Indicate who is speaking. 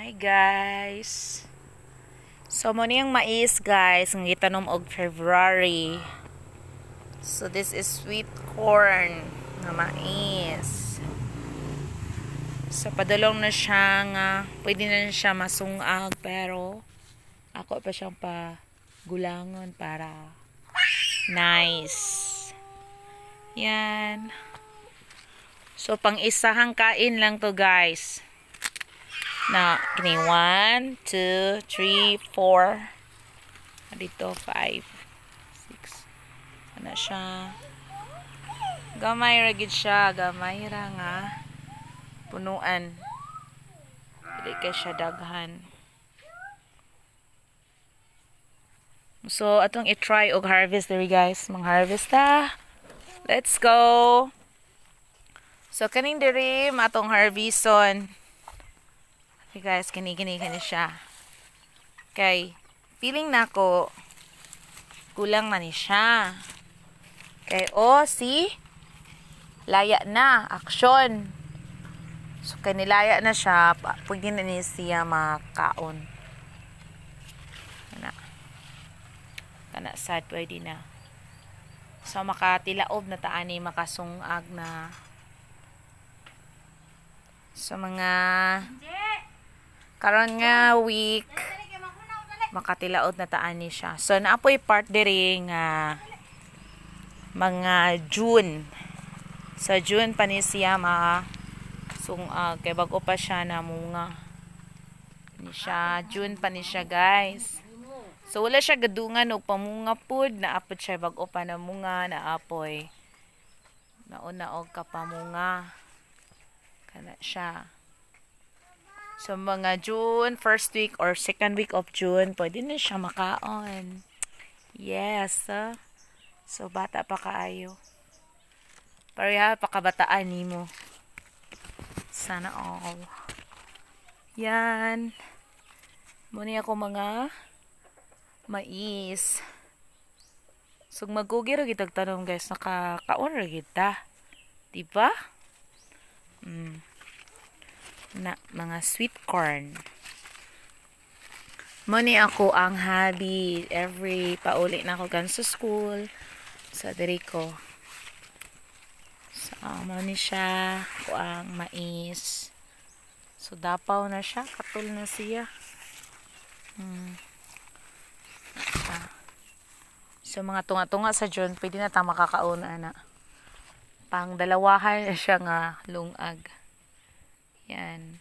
Speaker 1: Hi guys. So mo niyang mais guys, ng gitanom og February. So this is sweet corn na mais. So padulong na siya nga, pwede na siya masungag pero ako pa siyang gulangon para nice. Yan. So pang isahang kain lang to guys. Na kini 1, 2, 3, 4 dito 5 6 ano siya, gamay ra gid siya, gamay ra nga punuan, dili kay siya daghan. So atong i-try og harvest diri guys, mang harvest ta, let's go. So kaning diri matong harveston. Okay guys, kani siya. Okay, feeling nako kulang na ni siya. Okay, si laya na, action. So kanilaya na siya, pwede na ni siya makaon. Kana sad pwede na. So makatilaob na taani, makasungag na. So mga karon nga week makatilaod na taan ni siya. So naapoy part diri nga mga June. Sa June pa ni siya sungag kay bago pa siya namunga. Ni siya June pa ni siya guys. So wala siya gadungan og pamunga pud, naapod siya bago pa namunga, naapoy nauna og kapamunga. Kana siya. So, mga June, first week or second week of June, pwede na siya makaon. Yes. So, bata pa kaayo. Pareha, pakabataan ni mo. Sana all. Yan. Muna ako mga mais. So, magugi ra gitag tanong guys, nakakaon ra kita. Diba? Na mga sweet corn. Muni ako ang hobby every pauli na ako gan sa school sa diri ko. So muni siya ako ang mais. So dapaw na siya, katul na siya. So mga tunga-tunga sa June, pwede na ta makakaon ana. Pang dalawahan siya nga lungag. Yan.